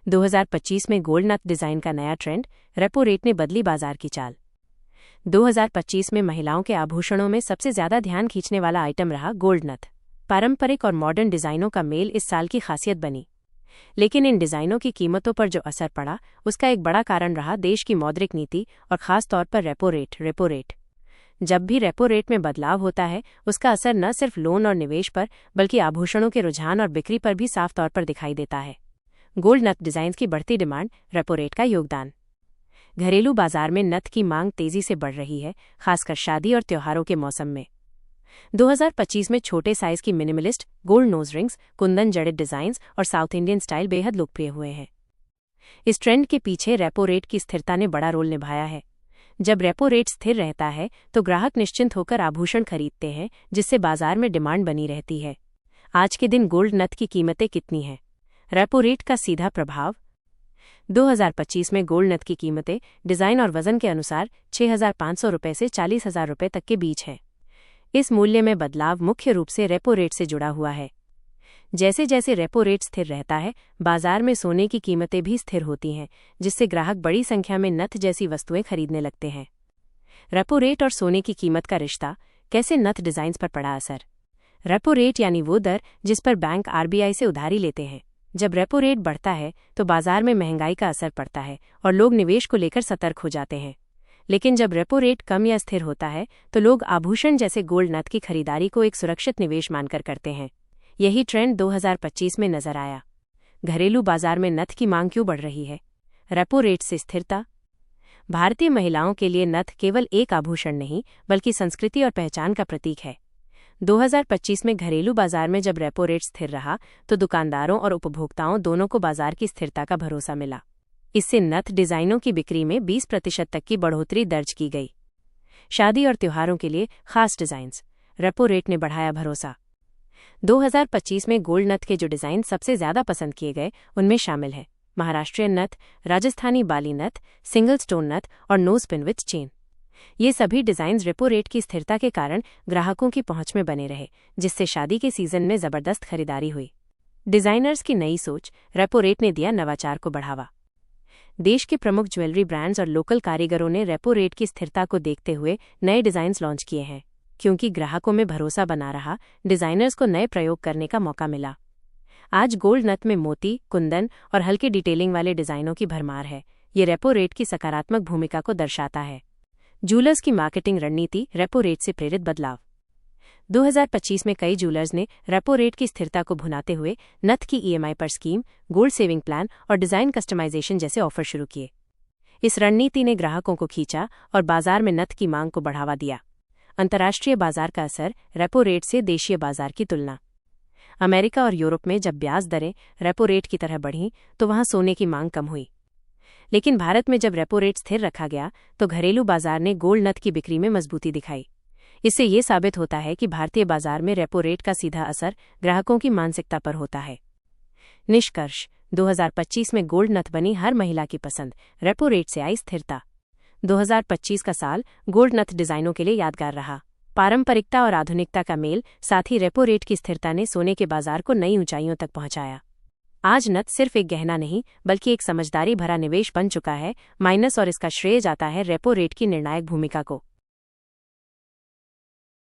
2025 में गोल्ड नथ डिजाइन का नया ट्रेंड, रेपो रेट ने बदली बाजार की चाल। 2025 में महिलाओं के आभूषणों में सबसे ज्यादा ध्यान खींचने वाला आइटम रहा गोल्ड नथ। पारंपरिक और मॉडर्न डिजाइनों का मेल इस साल की खासियत बनी। लेकिन इन डिजाइनों की कीमतों पर जो असर पड़ा, उसका एक बड़ा कारण रहा देश की मौद्रिक नीति और खास तौर पर रेपो रेट। जब भी रेपो रेट में बदलाव होता है, उसका असर न सिर्फ लोन और निवेश पर, बल्कि आभूषणों के रुझान और बिक्री पर भी साफ तौर पर दिखाई देता है। गोल्ड नथ डिजाइन्स की बढ़ती डिमांड, रेपो रेट का योगदान। घरेलू बाजार में नथ की मांग तेजी से बढ़ रही है, खासकर शादी और त्योहारों के मौसम में। 2025 में छोटे साइज की minimalist, gold nose rings, kundan जड़ित डिजाइन्स और साउथ इंडियन स्टाइल बेहद लोकप्रिय हुए हैं। इस ट्रेंड के पीछे रेपो रेट की स्थिरता ने बड़ा रोल निभाया है। जब रेपो रेट स्थिर रहता है तो ग्राहक निश्चिंत होकर आभूषण खरीदते हैं, जिससे बाजार में डिमांड बनी रहती है। आज के दिन गोल्ड नथ की कीमतें कितनी हैं? रेपो रेट का सीधा प्रभाव। 2025 में गोल्ड नथ की कीमतें डिजाइन और वजन के अनुसार 6,500 रुपये से 40,000 रुपये तक के बीच हैं। इस मूल्य में बदलाव मुख्य रूप से रेपो रेट से जुड़ा हुआ है। जैसे जैसे रेपो रेट स्थिर रहता है, बाजार में सोने की कीमतें भी स्थिर होती हैं, जिससे ग्राहक बड़ी संख्या में नथ जैसी वस्तुएं खरीदने लगते हैं। रेपो रेट और सोने की कीमत का रिश्ता, कैसे नथ डिजाइन्स पर पड़ा असर? रेपो रेट यानी वो दर जिस पर बैंक आरबीआई से उधारी लेते हैं। जब रेपो रेट बढ़ता है तो बाजार में महंगाई का असर पड़ता है और लोग निवेश को लेकर सतर्क हो जाते हैं। लेकिन जब रेपो रेट कम या स्थिर होता है तो लोग आभूषण जैसे गोल्ड नथ की खरीदारी को एक सुरक्षित निवेश मानकर करते हैं। यही ट्रेंड 2025 में नजर आया। घरेलू बाजार में नथ की मांग क्यों बढ़ रही है? रेपो रेट से स्थिरता। भारतीय महिलाओं के लिए नथ केवल एक आभूषण नहीं, बल्कि संस्कृति और पहचान का प्रतीक है। 2025 में घरेलू बाजार में जब रेपो रेट स्थिर रहा तो दुकानदारों और उपभोक्ताओं दोनों को बाजार की स्थिरता का भरोसा मिला। इससे नथ डिजाइनों की बिक्री में 20% तक की बढ़ोतरी दर्ज की गई। शादी और त्योहारों के लिए खास डिजाइन्स, रेपो रेट ने बढ़ाया भरोसा। 2025 में गोल्ड नथ के जो डिजाइन सबसे ज्यादा पसंद किए गए, उनमें शामिल हैं महाराष्ट्रीयन नथ, राजस्थानी बाली नथ, सिंगल स्टोन नथ और नोज पिन विथ चेन। ये सभी डिजाइन्स रेपो रेट की स्थिरता के कारण ग्राहकों की पहुंच में बने रहे, जिससे शादी के सीजन में जबरदस्त खरीदारी हुई। डिजाइनर्स की नई सोच, रेपो रेट ने दिया नवाचार को बढ़ावा। देश के प्रमुख ज्वेलरी ब्रांड्स और लोकल कारीगरों ने रेपो रेट की स्थिरता को देखते हुए नए डिजाइन्स लॉन्च किए हैं। क्योंकि ग्राहकों में भरोसा बना रहा, डिजाइनर्स को नए प्रयोग करने का मौका मिला। आज गोल्ड नथ में मोती, कुंदन और हल्के डिटेलिंग वाले डिजाइनों की भरमार है। ये रेपो रेट की सकारात्मक भूमिका को दर्शाता है। जूलर्स की मार्केटिंग रणनीति, रेपो रेट से प्रेरित बदलाव। 2025 में कई जूलर्स ने रेपो रेट की स्थिरता को भुनाते हुए नथ की ईएमआई पर स्कीम, गोल्ड सेविंग प्लान और डिजाइन कस्टमाइजेशन जैसे ऑफर शुरू किए। इस रणनीति ने ग्राहकों को खींचा और बाजार में नथ की मांग को बढ़ावा दिया। अंतर्राष्ट्रीय बाजार का असर, रेपो रेट से देशीय बाजार की तुलना। अमेरिका और यूरोप में जब ब्याज दरें रेपो रेट की तरह बढ़ीं तो वहां सोने की मांग कम हुई। लेकिन भारत में जब रेपो रेट स्थिर रखा गया तो घरेलू बाजार ने गोल्ड नथ की बिक्री में मजबूती दिखाई। इससे ये साबित होता है कि भारतीय बाजार में रेपो रेट का सीधा असर ग्राहकों की मानसिकता पर होता है। निष्कर्ष, 2025 में गोल्ड नथ बनी हर महिला की पसंद, रेपो रेट से आई स्थिरता। 2025 का साल गोल्ड नथ डिजाइनों के लिए यादगार रहा। पारंपरिकता और आधुनिकता का मेल, साथ ही रेपो रेट की स्थिरता ने सोने के बाजार को नई ऊंचाइयों तक पहुंचाया। आज नथ सिर्फ एक गहना नहीं, बल्कि एक समझदारी भरा निवेश बन चुका है। और इसका श्रेय जाता है रेपो रेट की निर्णायक भूमिका को।